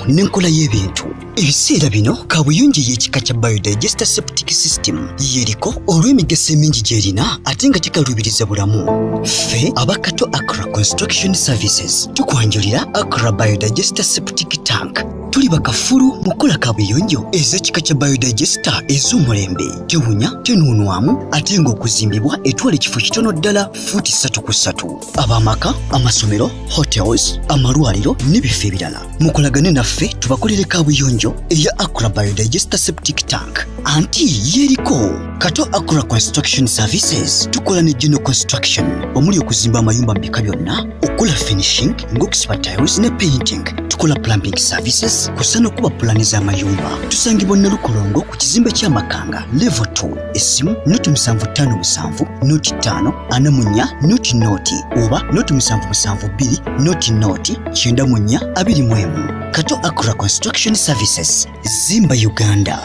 n'enkola y'ebintu. Ebiseera bino kaabuyonjo y'ekika kya Biodigester Septic System yeriko olw'emigaso emingi gy'erina ate nga kikalubiriza bulamu. Ffe abakato Accra Construction Services tukwanjulira Accra Biodigester Septic Tank. Tuli bakafulu mu kukola kaabuyonjo ez'ekika kya Biodigester ez'omulembe. Tewunya, tenuunwamu ate ng'okuzimbibwa etwala ekifo kitono ddala fuuti 3 ku 3. Ab'amaka, amasomero, hotels, amalwaliro n'ebifo ebirala. Mukolagane naffe tubakolere kaabuyonjo eya Accra Biodigester Septic Tank. Anti yeriko Kato Accra Construction Services tukola ne general construction omuli okuzimba amayumba mu bika byonna, okukola finishing ng'okusiba tiles ne painting. Tukola plumbing services kusana okuba pulani z'amayumba. Tusangibwa Nalukolongo ku kizimbe ky'Amakanga level 2 essimu noti 757 noti 5 anamunya noti noti oba noti 772 noti noti 9421. Kato Accra Construction Services, Zimba, Uganda.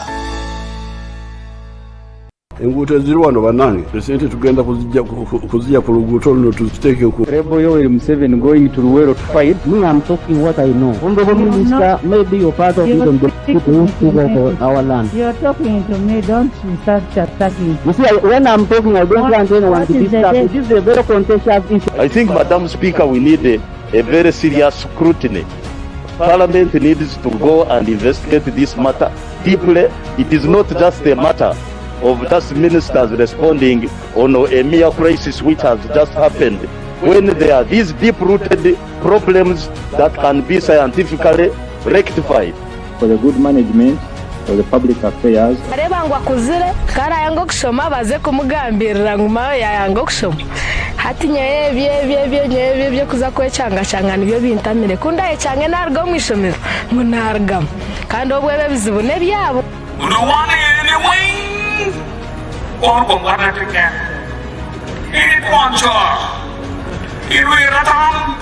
Enguuto eziri wano bannange esente tugenda kuzijja ku luguuto luno tuziteeke ku Rebel Yoweri Museveni going to Luwero to fight. Me, I'm talking what I know. Honorable Minister, maybe you're part of even the people who took over our land. You're talking to me, don't start attacking. You see, when I'm talking, I don't want anyone to be stopped. This is a very contentious issue. I think, Madam Speaker, we need a very serious scrutiny. Parliament needs to go and investigate this matter deeply. It is not just a matter of just ministers responding on a mere crisis which has just happened. When there are these deep-rooted problems that can be scientifically rectified. For the good management of the public affairs. Arebangwa kuzire kara yango kusoma baze kumugambirira nguma yango kusoma. Hati nyebye byo kuza kwecanga nibyo bintamire kunda ecyange nargo mwishomero munarga kandi obwebe bizibu ne byabo. Or what again? In Poncho, in Viratam.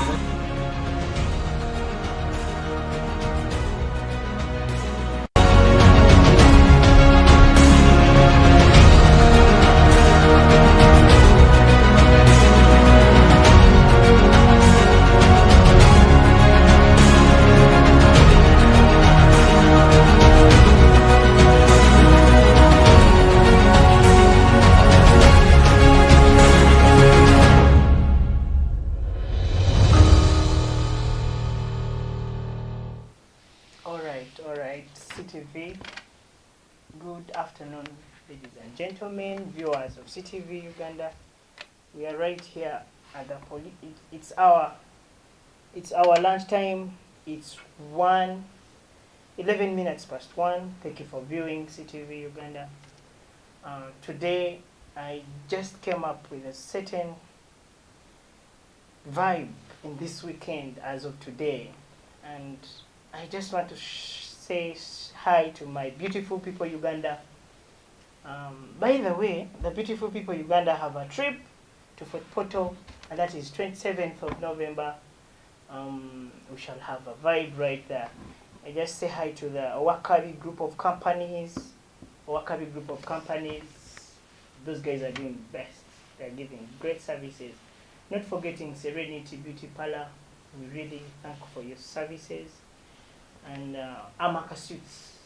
All right, CTV. Good afternoon, ladies and gentlemen, viewers of CTV Uganda. We are right here at the it's our lunchtime. It's 11 minutes past 1. Thank you for viewing CTV Uganda. Today, I just came up with a certain vibe in this weekend as of today, and I just want to say hi to my beautiful people Uganda. By the way, the beautiful people Uganda have a trip to Fort Portal, and that is 27th of November. We shall have a vibe right there. I just say hi to the Wakabi group of companies. Those guys are doing best. They're giving great services. Not forgetting Serenity Beauty Parlor. We really thank you for your services. And Amaka Suits,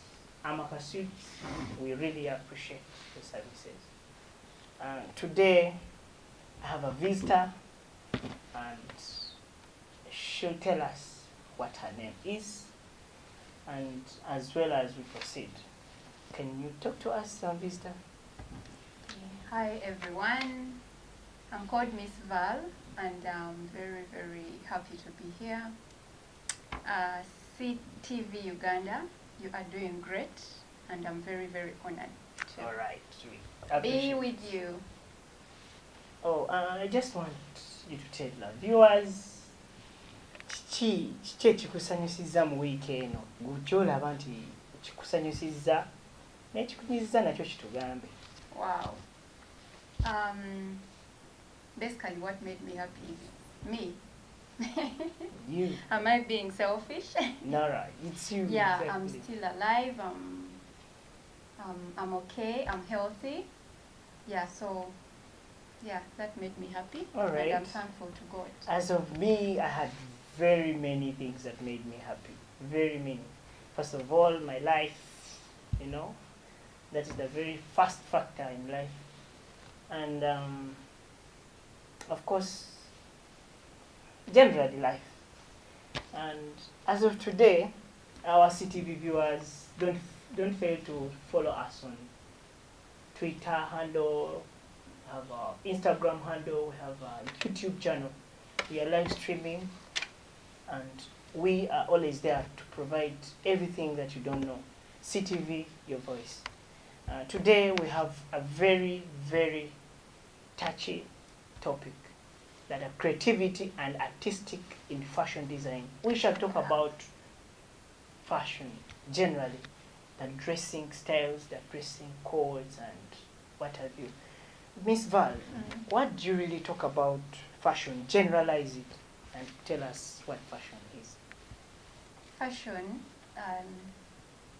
we really appreciate the services. Today, I have a visitor, and she'll tell us what her name is, and as well as we proceed. Can you talk to us, visitor? Hi everyone, I'm called Miss Val, and I'm very, very happy to be here. CTV Uganda, you are doing great, and I'm very, very honored to be with you. I just want you to tell the viewers, kiki ekikusanyusiza mu wiiki eno gy'olaba nti kikusanyusizza n'ekikunyiziza nakyo kitugambe. Wow. Basically what made me happy is me. You. Am I being selfish? No, right. It's you. Yeah, exactly. I'm still alive. I'm okay. I'm healthy. Yeah, so yeah, that made me happy. All right. And I'm thankful to God. As of me, I had very many things that made me happy. Very many. first of all, my life, you know, that is the very first factor in life. And of course, generally life. And as of today, our CTV viewers don't fail to follow us on Twitter handle, we have our Instagram handle, we have our YouTube channel. We are live streaming, and we are always there to provide everything that you don't know. CTV, your voice. Today we have a very, very touchy topic, that are creativity and artistic in fashion design. We shall talk about fashion generally, the dressing styles, the dressing codes, and what have you. Miss Val, what do you really talk about fashion? Generalize it and tell us what fashion is. Fashion,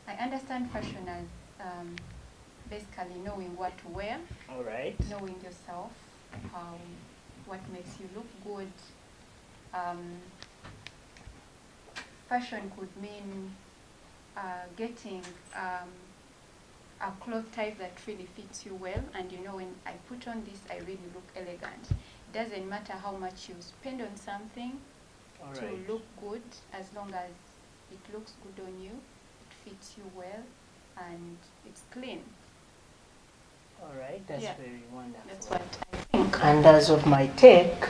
I understand fashion as basically knowing what to wear, All right. knowing yourself, what makes you look good. Fashion could mean getting a cloth type that really fits you well, and you know, when I put on this, I really look elegant. It doesn't matter how much you spend on something All to right. look good, as long as it looks good on you, it fits you well, and it's clean. All right, that's Yeah. very wonderful. That's what I think. And as of my take,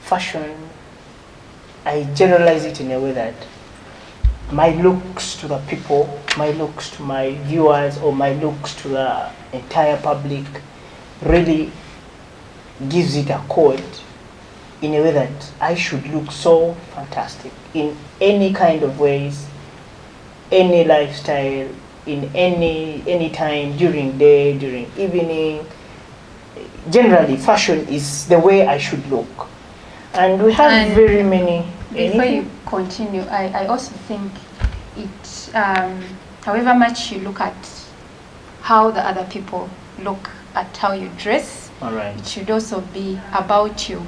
fashion, I generalize it in a way that my looks to the people, my looks to my viewers, or my looks to the entire public really gives it a code in a way that I should look so fantastic in any kind of ways, any lifestyle, in any time, during day, during evening. Generally, fashion is the way I should look. And we have And very many. Before anything? you continue, I also think it, however much you look at how the other people look at how you dress, All right. it should also be about you,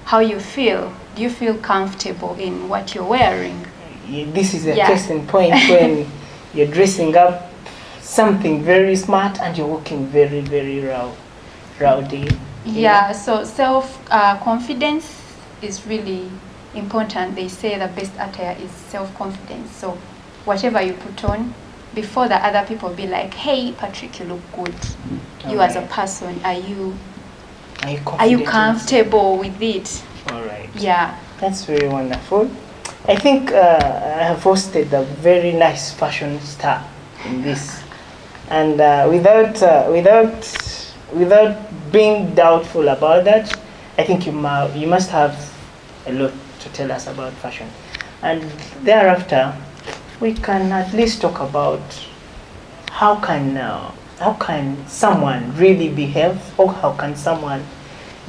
how you feel. Do you feel comfortable in what you're wearing? This is a Yeah. case in point when you're dressing up something very smart and you're walking very, very rowdy. Yeah, so self-confidence is really important. They say the best attire is self-confidence. So whatever you put on, before the other people be like, hey, Patrick, you look good. You as a Alright. person, are you Are you confident in comfortable with it? yourself? All right. Yeah. That's very wonderful. I think I have hosted a very nice fashion star in this, and without being doubtful about that, I think you must have a lot to tell us about fashion, and thereafter we can at least talk about how can someone really behave, or how can someone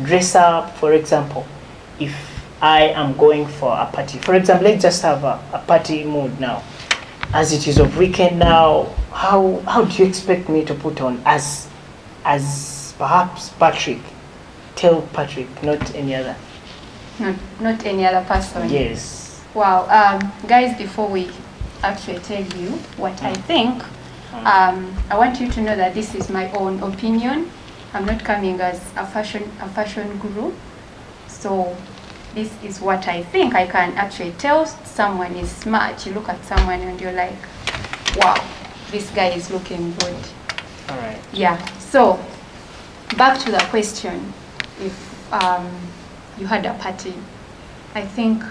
dress up. For example, if I am going for a party, for example, let's just have a party mood now, as it is of weekend now. How do you expect me to put on as perhaps Patrick? Tell Patrick, not any other. Not any other person. Yes. Wow. Guys, before we actually tell you what I think, I want you to know that this is my own opinion. I'm not coming as a fashion guru. So this is what I think. I can actually tell someone is smart. You look at someone and you're like, wow, this guy is looking good. All right. Yeah. So back to the question. If you had a party, I think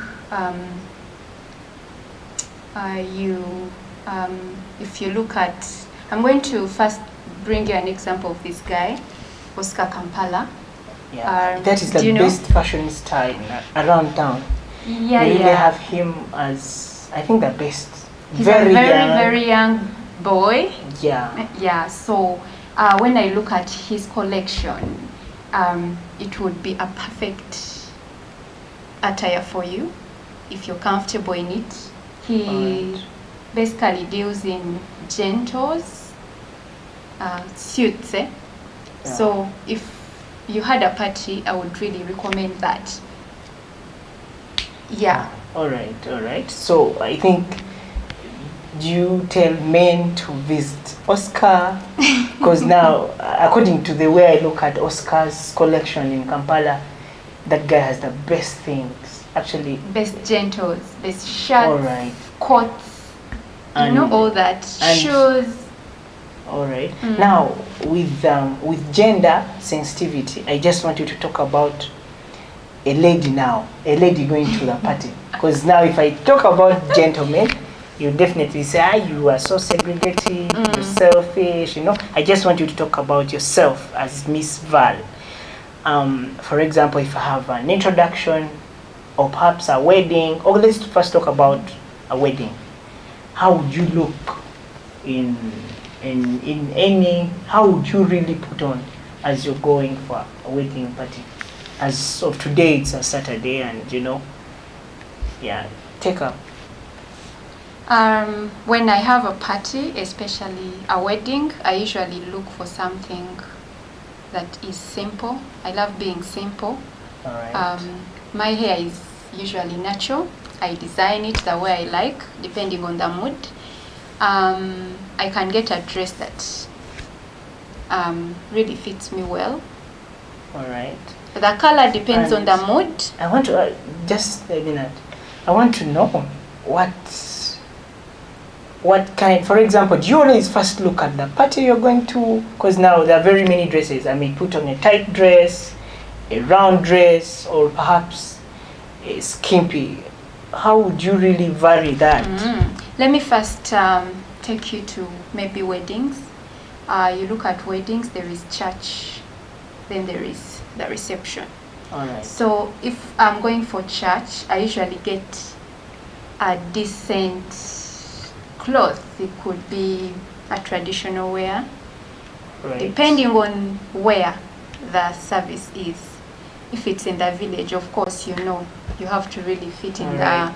if you look at, I'm going to first bring you an example of this guy, Oscar Kampala. Yeah, that is the do you know? best fashion style around town. Yeah, we really yeah. have him as, I think, the best. He's a very young boy. Yeah. Yeah. So when I look at his collection, it would be a perfect attire for you if you're comfortable in it. He basically deals in gentles, suits. Yeah. So if you had a party, I would really recommend that. Yeah. All right. So I think, do you tell men to visit Oscar? Because now, according to the way I look at Oscar's collection in Kampala, that guy has the best things. Actually, Best gentles, best shirts, all right. coats, And- you know, all that. and- Shoes. All right. Now, with gender sensitivity, I just want you to talk about a lady going to the party. Because now, if I talk about gentlemen, you definitely say, you are so segregated, you're selfish, you know. I just want you to talk about yourself as Miss Val. For example, if I have an introduction or perhaps a wedding, or let's first talk about a wedding. How would you look in any, how would you really put on as you're going for a wedding party? As of today, it's a Saturday, and you know, take up. When I have a party, especially a wedding, I usually look for something that is simple. I love being simple. All right. My hair is usually natural. I design it the way I like, depending on the mood. I can get a dress that really fits me well. All right. The color depends on the mood. I want to just a minute. I want to know what kind. For example, do you always first look at the party you're going to? Because now there are very many dresses. I may put on a tight dress, a round dress, or perhaps a skimpy. How would you really vary that? Let me first take you to maybe weddings. You look at weddings, there is church, then there is the reception. All right. So if I'm going for church, I usually get a decent cloth. It could be a traditional wear, Right. depending on where the service is. If it's in the village, of course, you know, you have to really fit in All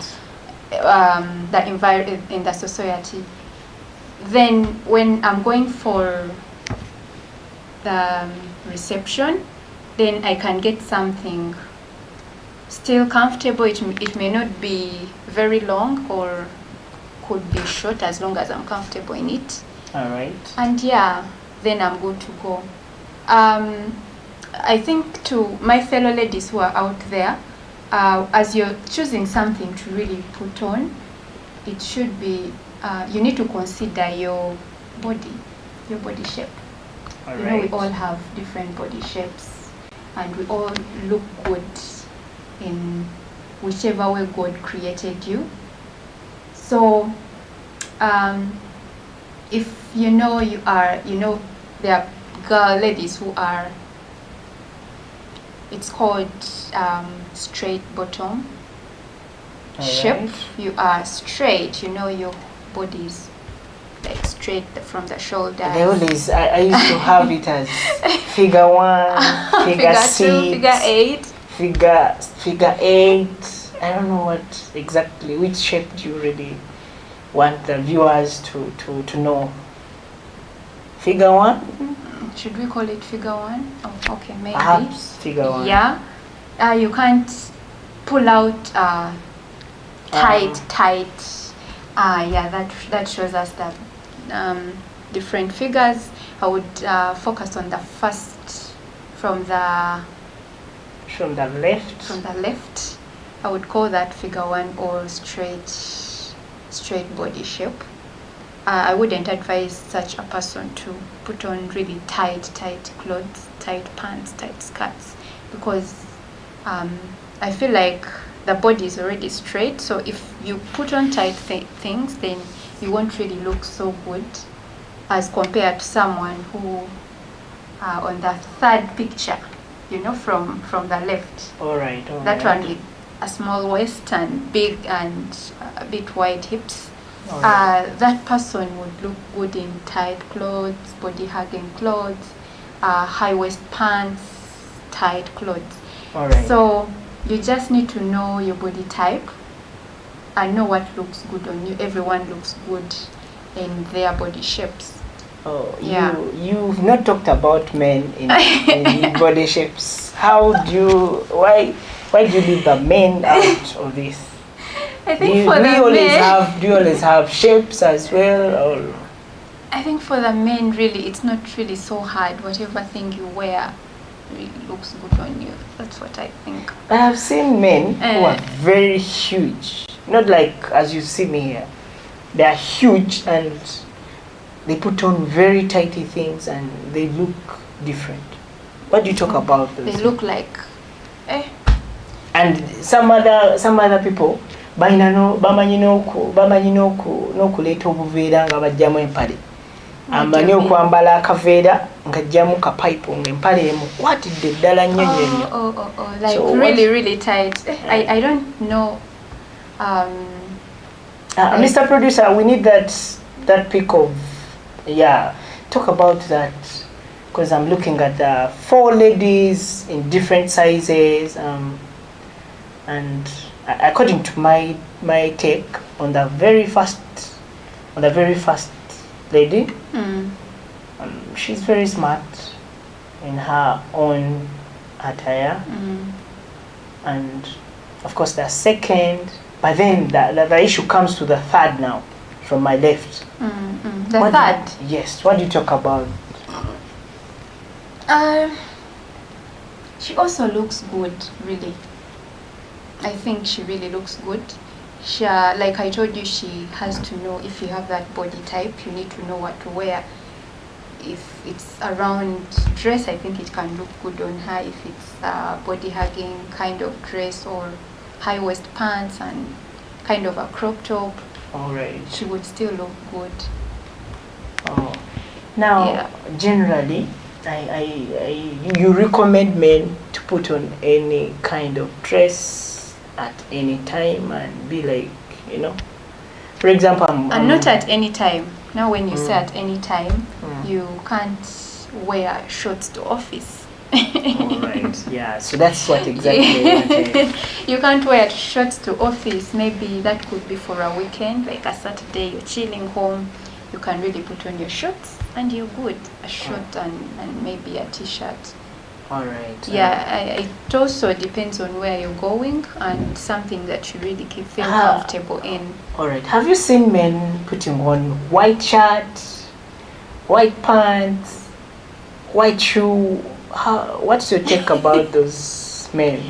the environment, in the society. Then when I'm going for the reception, then I can get something still comfortable. It may not be very long, or could be short, as long as I'm comfortable in it. All right. And then I'm good to go. I think to my fellow ladies who are out there, as you're choosing something to really put on, it should be, you need to consider your body shape. All You know, we right. all have different body shapes, and we all look good in whichever way God created you. So, if you know there are ladies who are, it's called straight bottom All shape. right. You are straight, you know, your body is like straight from the shoulders. They always, I used to have it as figure 1, figure 6, 2, figure 8. figure 8. I don't know what exactly, which shape do you really want the viewers to know? Figure 1? Should we call it figure 1? Oh, okay, maybe. Perhaps figure 1. Yeah. You can't pull out tight. That shows us that different figures. I would focus on the first from the left. I would call that figure 1, or straight body shape. I wouldn't advise such a person to put on really tight clothes, tight pants, tight skirts, because I feel like the body is already straight. So if you put on tight things, then you won't really look so good as compared to someone who, on the third picture, you know, from the left. All right. That one with a small waist and big and a bit wide hips. That person would look good in tight clothes, body hugging clothes, high waist pants, tight clothes. All right. So you just need to know your body type and know what looks good on you. Everyone looks good in their body shapes. Oh, Yeah. You've not talked about men in body shapes. Why do you leave the men out of this? I think for the men, do you always have shapes as well, or? I think for the men, really, it's not really so hard. Whatever thing you wear really looks good on you. That's what I think. I have seen men who are very huge, not like as you see me here. They are huge and they put on very tighty things and they look different. What do you talk about those? They look like, And some other people bamanyi n'okuleeta obuveera nga bajjamu empale. Amanyi okwambala akaveera ng'ajjamu kapayipu ng'empale emukwatidde ddala nnyo nnyo. Like so really tight. I don't know. Mr. Producer, we need that pic of, talk about that, because I'm looking at 4 ladies in different sizes, and according to my take on the very first lady, she's very smart in her own attire, and of course the second. But then the issue comes to the third now, from my left. The third? Yes. What do you talk about? She also looks good, really. I think she really looks good. She, like I told you, she has to know if you have that body type, you need to know what to wear. If it's a round dress, I think it can look good on her. If it's a body hugging kind of dress or high waist pants and kind of a crop top, alright, she would still look good. Now, generally, you recommend men to put on any kind of dress at any time and be like, for example, and not at any time. Now, when you say at any time, you can't wear shorts to office. Alright, yeah, so that's what exactly you can't wear shorts to office. Maybe that could be for a weekend, like a Saturday, you're chilling home, you can really put on your shorts and you're good. A short and maybe a t-shirt. Alright. Yeah, it also depends on where you're going and something that you really feel comfortable in. Alright, have you seen men putting on white shirts, white pants, white shoe? What's your take about those men?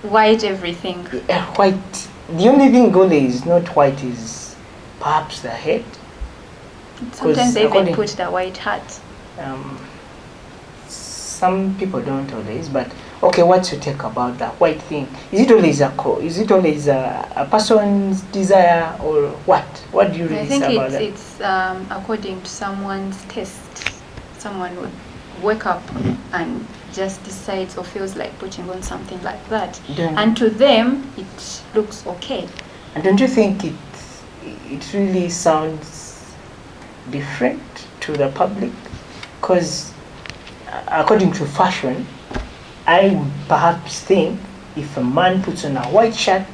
White everything. White. The only thing good is not white is perhaps the head. Sometimes they even put the white hat. Some people don't always, but okay, what's your take about that white thing? Is it always a person's desire or what? What do you really say about that? I think it's according to someone's taste. Someone would wake up and just decides or feels like putting on something like that, and to them it looks okay. And don't you think it really sounds different to the public? Because according to fashion, I would perhaps think if a man puts on a white shirt,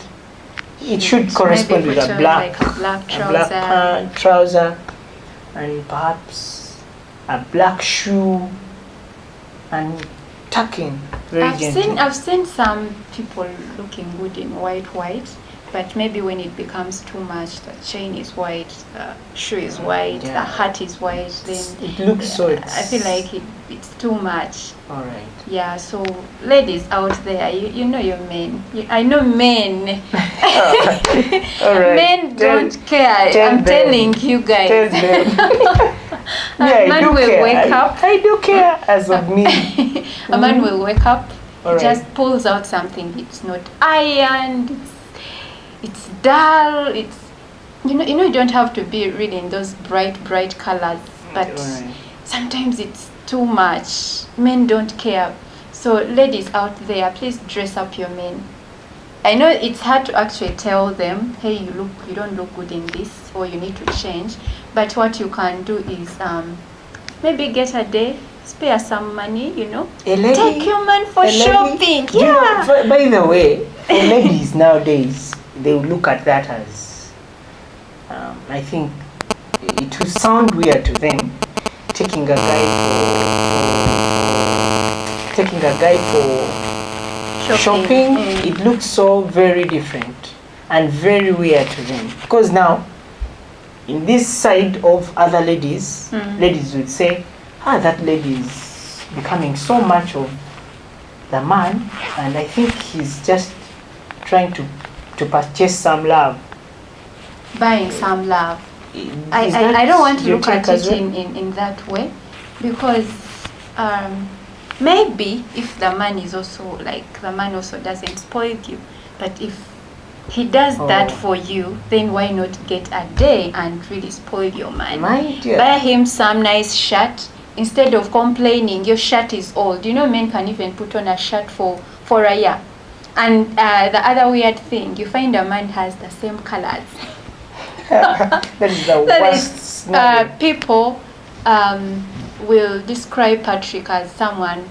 it should correspond with a black trouser, and perhaps a black shoe and tucking very gently. I've seen some people looking good in white, but maybe when it becomes too much, the chain is white, the shoe is white, the hat is white, then it looks so. I feel like it's too much. Alright. Yeah, so ladies out there, you know your men. I know men. Alright. Men don't care. I'm telling you guys. A man will wake up. I do care as of me. A man will wake up, just pulls out something. It's not ironed. It's dull. It's you don't have to be really in those bright colors, but sometimes it's too much. Men don't care. So ladies out there, please dress up your men. I know it's hard to actually tell them, hey, you don't look good in this, or you need to change. But what you can do is maybe get a day, spare some money, take your man for shopping. Yeah. By the way, ladies nowadays, they will look at that as, I think, it will sound weird to them, taking a guy for shopping, it looks so very different and very weird to them. Because now, in this side of other ladies, ladies would say, that lady is becoming so much of the man, and I think he's just trying to purchase some love. Buying some love. I don't want to look at it in that way, because maybe if the man is also like, the man also doesn't spoil you, but if he does that for you, then why not get a day and really spoil your man? Buy him some nice shirt. Instead of complaining, your shirt is old. You know, men can even put on a shirt for a year. And the other weird thing, you find a man has the same colors. That is the worst. People will describe Patrick as someone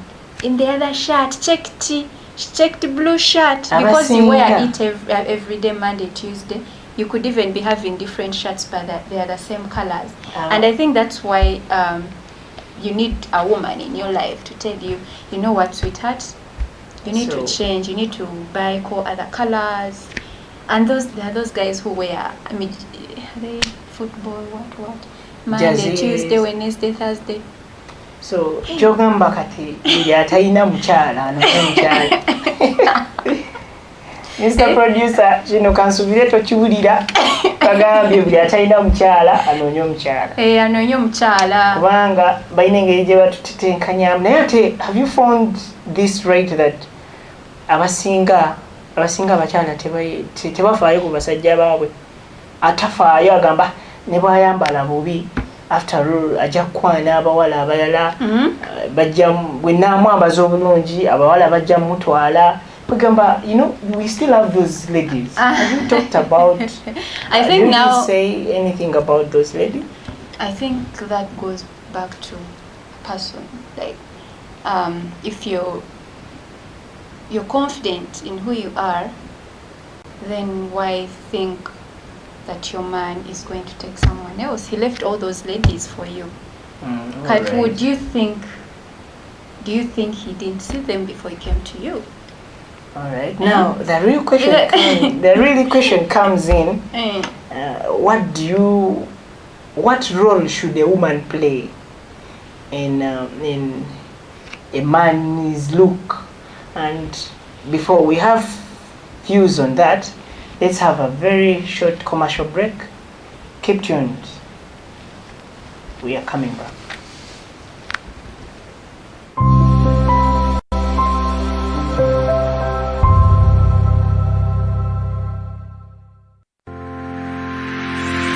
in the other shirt, checked blue shirt, because you wear it every day, Monday, Tuesday. You could even be having different shirts, but they are the same colors. And I think that's why you need a woman in your life to tell you, you know what, sweetheart, you need to change, you need to buy other colors. And there are those guys who wear, they football, what? Monday, Tuesday, Wednesday, Thursday. So, kyogamba kati yatalina mukyala anoonya mukyala. Mr. Producer, kino kansubire tokiwulira. Kagambye buli atalina mukyala anoonya omukyala. Anoonya omukyala. Kubanga balina engeri gye batutetenkanyaamu. Naye ate, have you found this right that abasinga abakyala tebafaayo ku basajja baabwe? Atafaayo agamba ne bwayambala bubi, after all ajja kukwana abawala abalala, bajja bwe naamwambaza obulungi abawala bajja mutwala. Kugamba, you know, we still have those ladies. Have you talked about? I think now. You say anything about those ladies? I think that goes back to person. Like, if you're confident in who you are, then why think that your man is going to take someone else? He left all those ladies for you. But right. Do you think he didn't see them before he came to you? All right. Now the real question comes in. What role should a woman play in a man's look? And before we have views on that, let's have a very short commercial break. Keep tuned. We are coming back.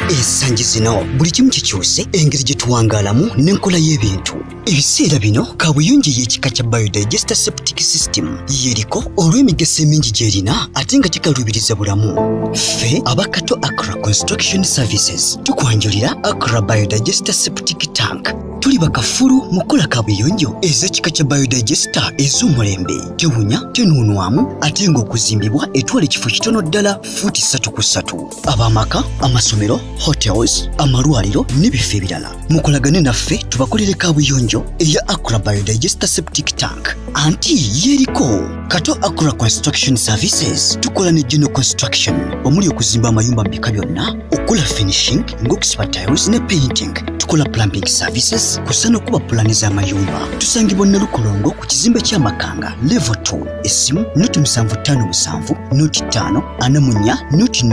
Ensangi zino buli kimu kikyuse, engeri gye tuwangaalamu n'enkola y'ebintu. Ebiseera bino kaabuyonjo y'ekika kya Biodigester Septic System yeriko olw'emigaso emingi gy'erina ate nga kikaluubiriza bulamu. Ffe abakato Accra Construction Services tukwanjulira Accra Biodigester Septic Tank. Tuli bakafulu mu kukola kaabuyonjo ez'ekika kya Biodigester ez'omulembe, tewunya tenuunwamu ate ng'okuzimbibwa etwala ekifo kitono ddala fuuti 3 ku 3. Ab'amaka, amasomero, hotels, amalwaliro n'ebifo ebirala. Mukolagane naffe tubakolere kaabuyonjo eya Accra Biodigester Septic Tank. Anti yeriko Kato Accra Construction Services tukola ne general construction omuli okuzimba amayumba mu bika byonna, okukola finishing ng'okusiba tiles ne painting. Tukola plumbing services kusana okuba pulani z'amayumba. Tusangibwa Nalukolongo ku kizimbe ky'Amakanga level 2 essimu noti 757 noti 5 anamunya noti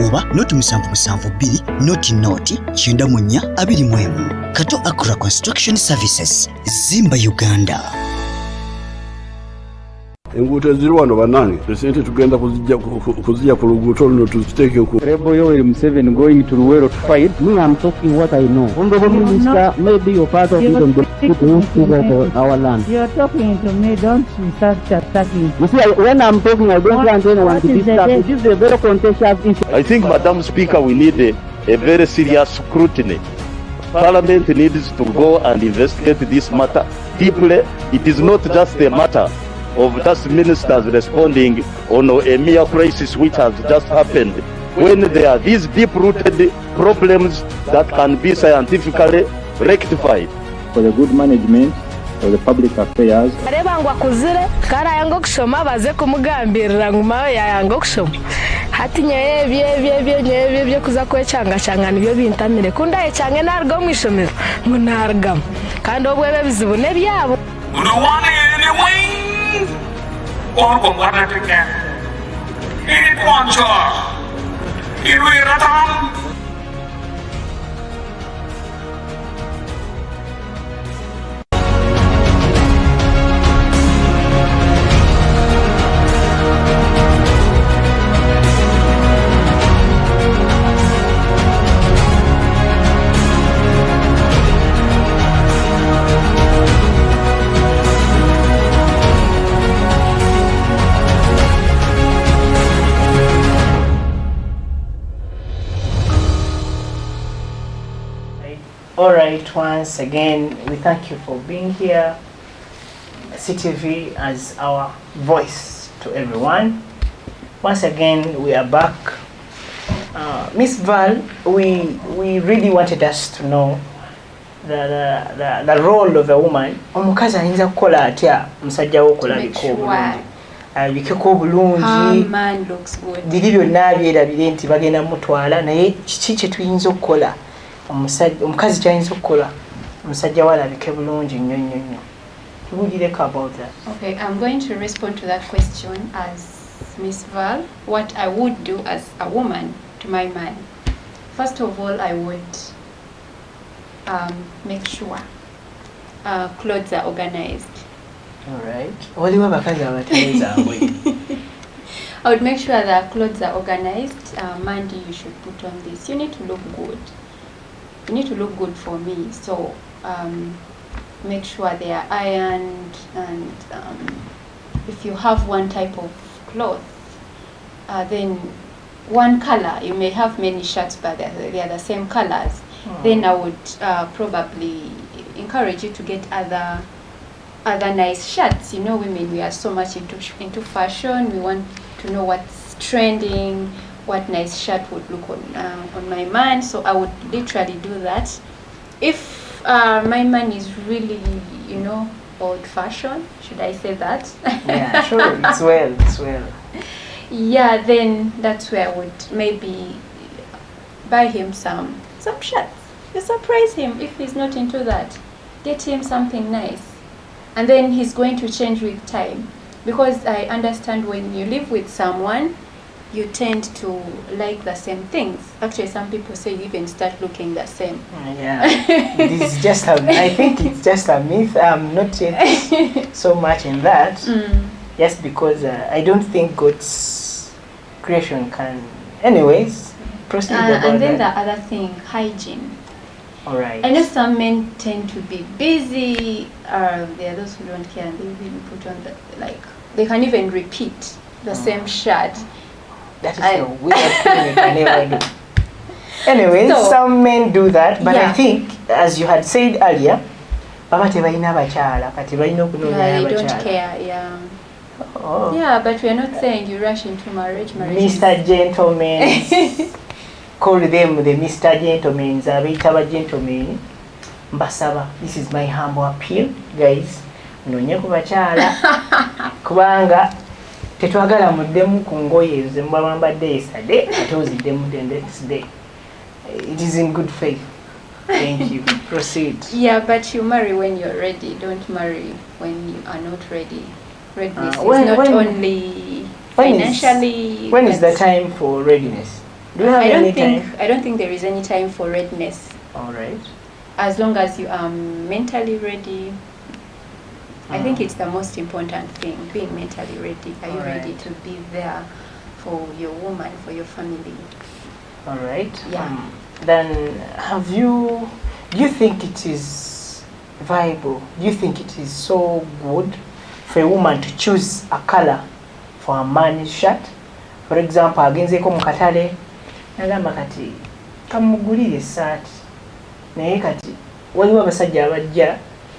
oba noti 772 noti 924 Kato Accra Construction Services, Zimba, Uganda. Enguuto eziri wano bannange esente tugenda kuzijja ku luguuto luno tuziteeke ku Rebel Yoweri Museveni going to Luwero to fight. Me, I'm talking what I know. Honorable Minister, maybe you're part of even the people who took over our land. You're talking to me, don't start attacking. You see, when I'm talking, I don't want anyone to disturb. This is a very contentious issue. I think, Madam Speaker, we need a very serious scrutiny. Parliament needs to go and investigate this matter deeply. It is not just a matter of just ministers responding on a mere crisis which has just happened. When there are these deep-rooted problems that can be scientifically rectified. For the good management or the public affairs. areba ngo akuzire kara yango kusoma baze kumugambirira ngo mawe yayanga kusoma hatinya yebye byo kuza kwecanga nibyo bintamire kundaye cyange narwo mwishomero ngo nargam kandi obwebe bizibune byabo Uruwane anyway. Orgo wanatika. Ini kwancho. Iwi ratam. All right, once again, we thank you for being here. CTV as our voice to everyone. Once again, we are back. Miss Val, we really wanted us to know the role of a woman. Omukazi ayinza kukola atya musajja wo kulabika obulungi. Abikeko obulungi. Man looks good. Biri byonna byerabire nti bagenda mutwala naye kiki kye tuyinza okukola omukazi kyayinza okukola omusajja walabike bulungi nnyo. Tubulireko about that. Okay, I'm going to respond to that question as Miss Val. What I would do as a woman to my man. First of all, I would make sure clothes are organized. All right. Waliwo abakazi abaterezaabwe. I would make sure that clothes are organized. Mandy, you should put on this. You need to look good. You need to look good for me. So make sure they are ironed, and if you have one type of cloth, then one color, you may have many shirts but they are the same colors, then I would probably encourage you to get other nice shirts. You know, women, we are so much into fashion. We want to know what's trending, what nice shirt would look on my man. So I would literally do that. If my man is really, you know, old-fashioned, should I say that? Yeah, sure. It's well. Yeah, then that's where I would maybe buy him some shirts. You surprise him if he's not into that. Get him something nice. And then he's going to change with time. Because I understand when you live with someone, you tend to like the same things. Actually, some people say you even start looking the same. Yeah, this is just I think it's just a myth. I'm not yet so much in that. Just because I don't think God's creation can. Anyways, proceed about and then that. the other thing, hygiene. All right. I know some men tend to be busy. There are those who don't care, and they even put on they can even repeat the same shirt. That is a weird thing you can never do. Anyways, so, some men do that, but yeah. I think, as you had said earlier, they don't care, yeah. Oh. Yeah, but we are not saying you rush into marriage. Mr. Gentlemen, call them the Mr. Gentlemen, Abitaba Gentlemen. Mbasaba, this is my humble appeal, guys. Nonye kubachala, kubanga tetwagala muddemu ku ngoye ezimba bambadde yesterday ate oziddemu the next day. It is in good faith. Thank you. Proceed. Yeah, but you marry when you're ready. Don't marry when you are not ready. Readiness is not only financially. When is the time for readiness? Do you have any time? I don't think there is any time for readiness. All right. As long as you are mentally ready. I think it's the most important thing, being mentally ready. Are you ready to be there for your woman, for your family? All right. Yeah. Then do you think it is viable? Do you think it is so good for a woman to choose a color for a man's shirt? For example, agenzeko mu katale nagamba kati kamugulire essaati naye kati waliwo abasajja abajja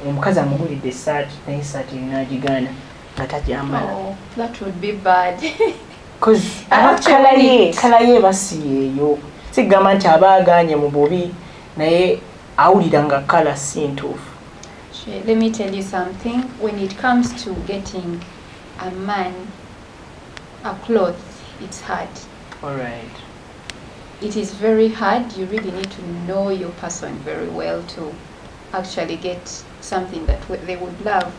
omukazi amugulidde essaati naye essaati n'agigaana nga tagyambala. Oh, that would be bad. Because kala ye basiyeeyo sigamba nti aba agaanye mu bubi naye awulira nga kala si ntuufu. Let me tell you something. When it comes to getting a man a cloth, it's hard. All right. It is very hard. You really need to know your person very well to actually get something that they would love.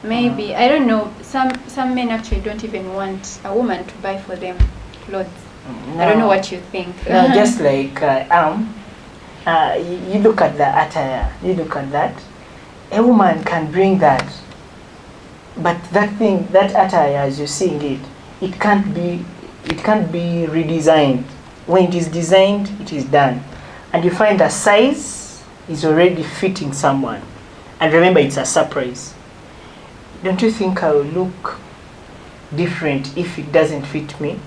Maybe, I don't know, some men actually don't even want a woman to buy for them clothes. No. I don't know what you think. No, just like you look at the attire, you look at that. A woman can bring that, but that attire, as you're seeing it, it can't be redesigned. When it is designed, it is done, and you find the size is already fitting someone. And remember, it's a surprise. Don't you think I will look different if it doesn't fit me?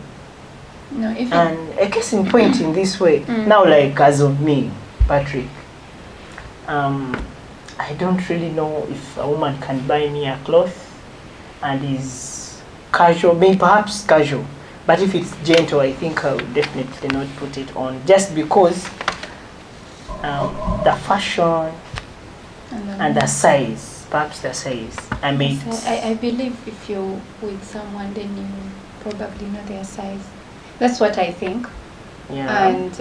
No, if And a case in point in this way, now like as of me, Patrick, I don't really know if a woman can buy me a cloth and is casual, maybe perhaps casual, but if it's gentle, I think I would definitely not put it on, just because the fashion and the size, perhaps the size. I believe if you're with someone, then you probably know their size. That's what I think. Yeah. And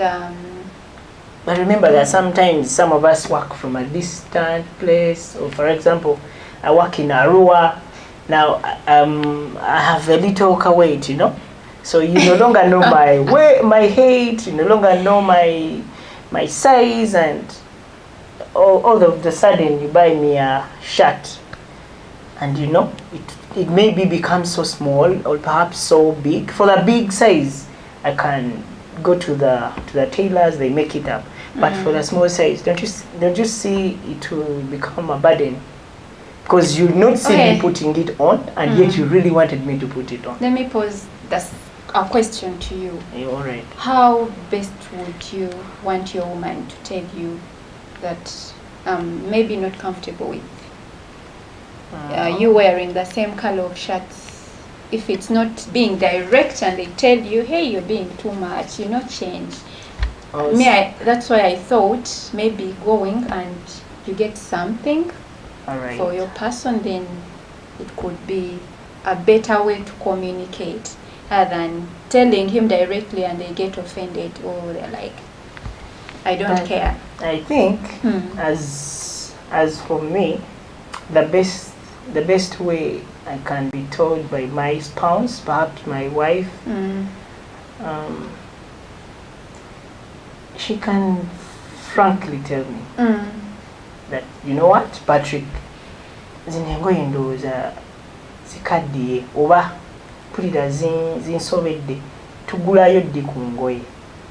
but remember that sometimes some of us work from a distant place, or for example, I work in Arua. Now I have a little overweight, you know, so you no longer know my weight, my height. You no longer know my size, and all of a sudden you buy me a shirt, and you know it maybe becomes so small or perhaps so big. For the big size, I can go to the tailors, they make it up. But for the small size, don't you see it will become a burden? Because you not see me putting it on, and yet you really wanted me to put it on. Let me pose a question to you. Yeah, all right. How best would you want your woman to tell you that maybe not comfortable with you wearing the same color of shirts? If it's not being direct and they tell you, hey, you're being too much, change. That's why I thought maybe going and you get something for your person, then it could be a better way to communicate rather than telling him directly and they get offended, or they're like, I don't care. I think as for me, the best way I can be told by my spouse, perhaps my wife, she can frankly tell me that, you know what, Patrick, zino engoye ndowooza zikaddiye oba mpulira zinsobedde, tugulayo ddi ku ngoye.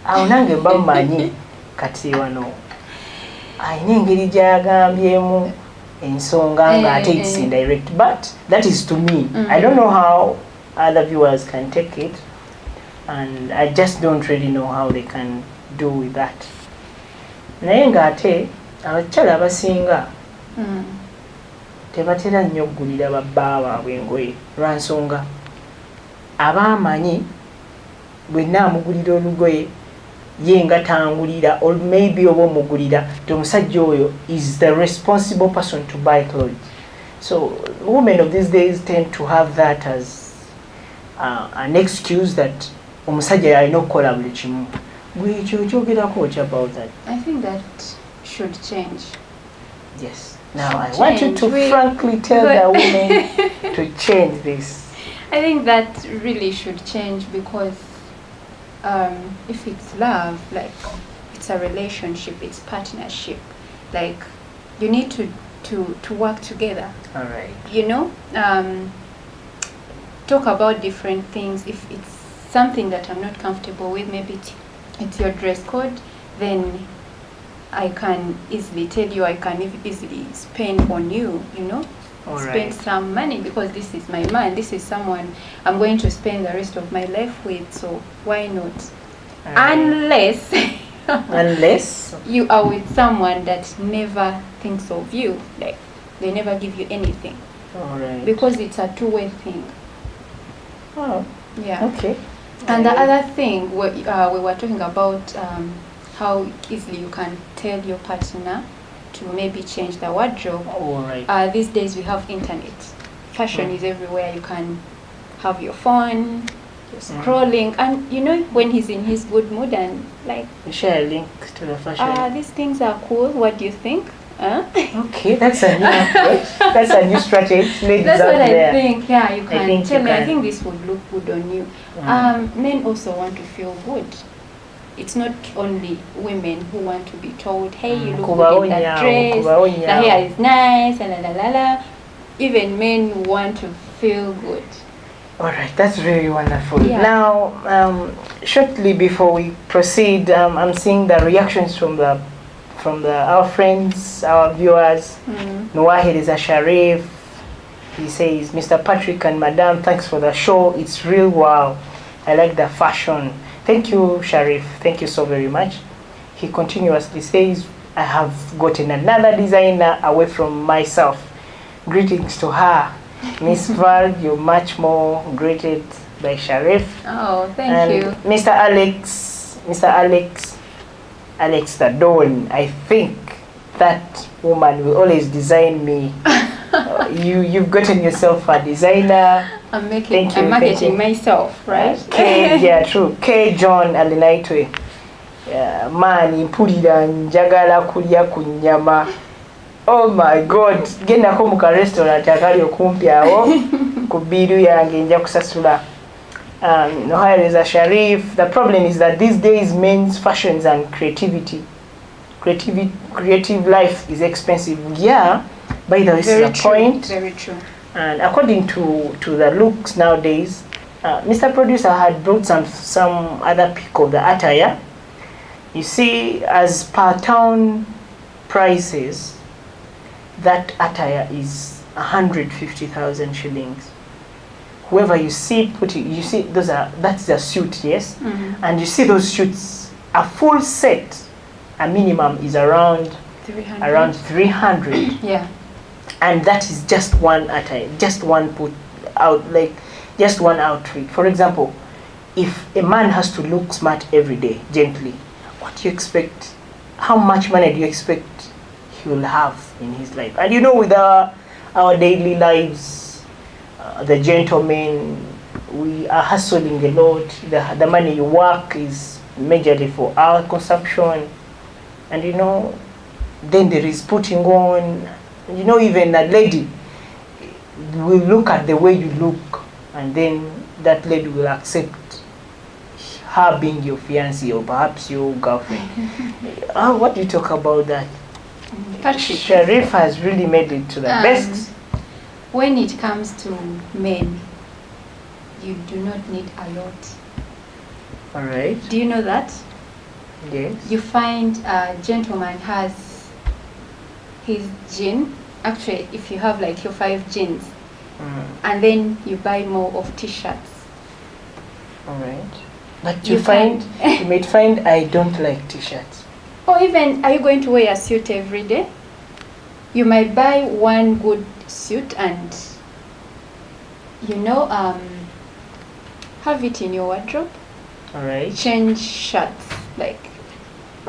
Awo nange mba mmanyi kati wano ayina engeri gy'agambyemu ensonga ng'ate it's indirect, but that is to me. I don't know how other viewers can take it, and I just don't really know how they can do with that. Naye ng'ate abakyala abasinga tebatera nnyo okugulira babba baabwe engoye lwa nsonga abaamanyi bwe nnaamugulira olugoye ye nga tangulira, or maybe oba omugulira ti omusajja oyo is the responsible person to buy clothes. So women of these days tend to have that as an excuse that omusajja yalina okukola buli kimu. Gwe ekyo kyogerako ki about that? I think that should change. Yes. Now I want you to frankly tell the women to change this. I think that really should change, because if it's love, like it's a relationship, it's partnership, like you need to work together. All right. Talk about different things. If it's something that I'm not comfortable with, maybe it's your dress code, then I can easily tell you, I can easily spend on you, spend some money, because this is my man, this is someone I'm going to spend the rest of my life with, so why not? Unless you are with someone that never thinks of you, like they never give you anything. All right. Because it's a two-way thing. Oh, yeah. Okay. And the other thing, we were talking about how easily you can tell your partner to maybe change the wardrobe, All right. these days we have internet. Fashion is everywhere. You can have your phone, you're scrolling, and you know when he's in his good mood and like, Share a link to the fashion. these things are cool. What do you think? Okay, that's a new approach. That's a new strategy. Ladies That's out what there. I think. Yeah, you can think tell you me. I can. think this would look good on you. Men also want to feel good. It's not only women who want to be told, "Hey, you look good in that dress. The hair is nice," and la la la. Even men want to feel good. All right, that's really wonderful. Yeah. Now, shortly before we proceed, I'm seeing the reactions from our friends, our viewers. Nwahid is a Sharif. He says, "Mr. Patrick and Madam, thanks for the show. It's real wow. I like the fashion." Thank you, Sharif. Thank you so very much. He continuously says, "I have gotten another designer away from myself. Greetings to her. Miss Val, you're much more greeted by Sharif." Oh, thank and you. Mr. Alex the Dawn, I think that woman will always design me. You've gotten yourself a designer. I'm Thank you, marketing myself, right? Yeah, true. K. John Alinaitwe. Mani mpulira njagala kulya ku nnyama. Oh my God, gendako mu ka restaurant akali okumpi awo ku biru yange nja kusasula. No, here is a Sharif. The problem is that these days men's fashions and creative life is expensive. Yeah, by the way, this is a point. Very true. And according to the looks nowadays, Mr. Producer had brought some other pick of the attire. You see, as per town prices, that attire is 150,000 shillings. Whoever you see you see that's their suit, yes? And you see those suits, a full set, a minimum is around 300. Yeah. And that is just one attire, just one just one outfit. For example, if a man has to look smart every day, gently, what do you expect? How much money do you expect he will have in his life? And you know, with our daily lives, the gentlemen, we are hustling a lot. The money you work is majorly for our consumption. And you know, then there is putting on, you know, even a lady will look at the way you look, and then that lady will accept her being your fiancé or perhaps your girlfriend. What do you talk about that? Patrick, Sharif has really made it to the best. When it comes to men, you do not need a lot. All right. Do you know that? Yes. You find a gentleman has his jean. Actually, if you have like your 5 jeans, and then you buy more of t-shirts. All right. But you might find I don't like t-shirts. Or even, are you going to wear a suit every day? You might buy one good suit and, you know, have it in your wardrobe. All right. Change shirts. Like,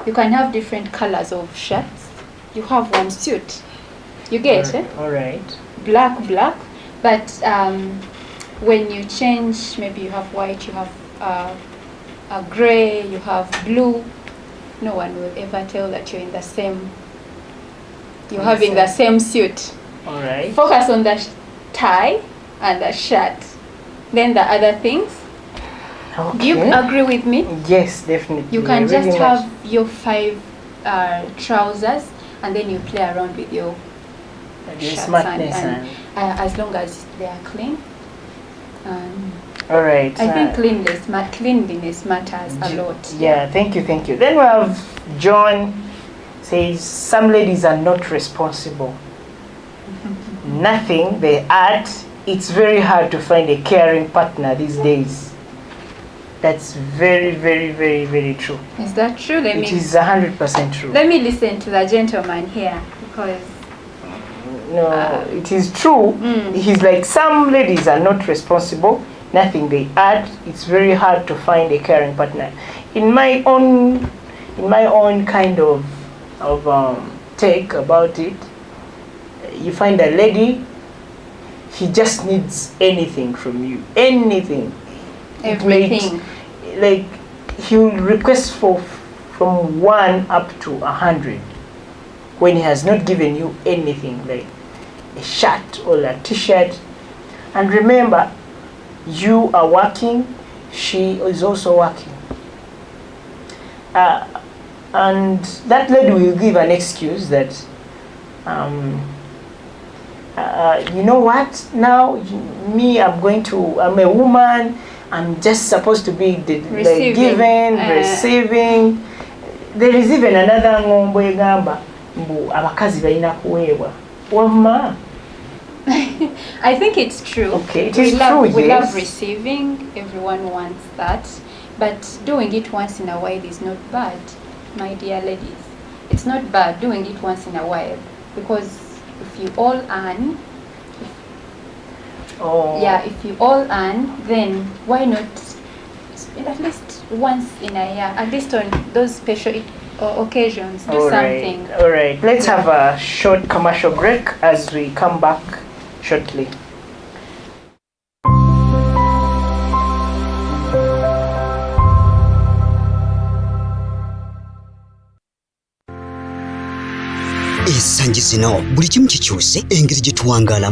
you can have different colors of shirts. You have one suit. You get it? All right. Black. But when you change, maybe you have white, you have a gray, you have blue. No one will ever tell that you're in the same. You're having the same suit. All right. Focus on the tie and the shirt. Then the other things. Okay. Do you agree with me? Yes, definitely. You can just have your 5 trousers, and then you play around with your shirts smartness and as long as they are clean. All right. I think cleanliness matters a lot. Yeah, thank you. Then we have John says some ladies are not responsible. Nothing they add. It's very hard to find a caring partner these days. That's very, very, very, very true. Is that true? It is 100% true. Let me listen to the gentleman here, because no, it is true. He's like, some ladies are not responsible. Nothing they add. It's very hard to find a caring partner. In my own kind of take about it. You find a lady, he just needs anything from you, anything. Everything. Like he will request for from 1 up to 100 when he has not given you anything, like a shirt or a t-shirt. And remember, you are working, she is also working. And that lady will give an excuse that, you know what, now I'm a woman, I'm just supposed to be receiving. There is even another ngombo egamba mbu abakazi balina kuweebwa. Wamma. I think it's true. Okay, it is true, yes. We love receiving, everyone wants that. But doing it once in a while is not bad, my dear ladies. It's not bad doing it once in a while, because if you all earn, if you all earn, then why not spend at least once in a year, at least on those special occasions, do something. All right, let's have a short commercial break as we come back shortly. Esangi zino buli kimu kikyuse engeri gye tuwangaalamu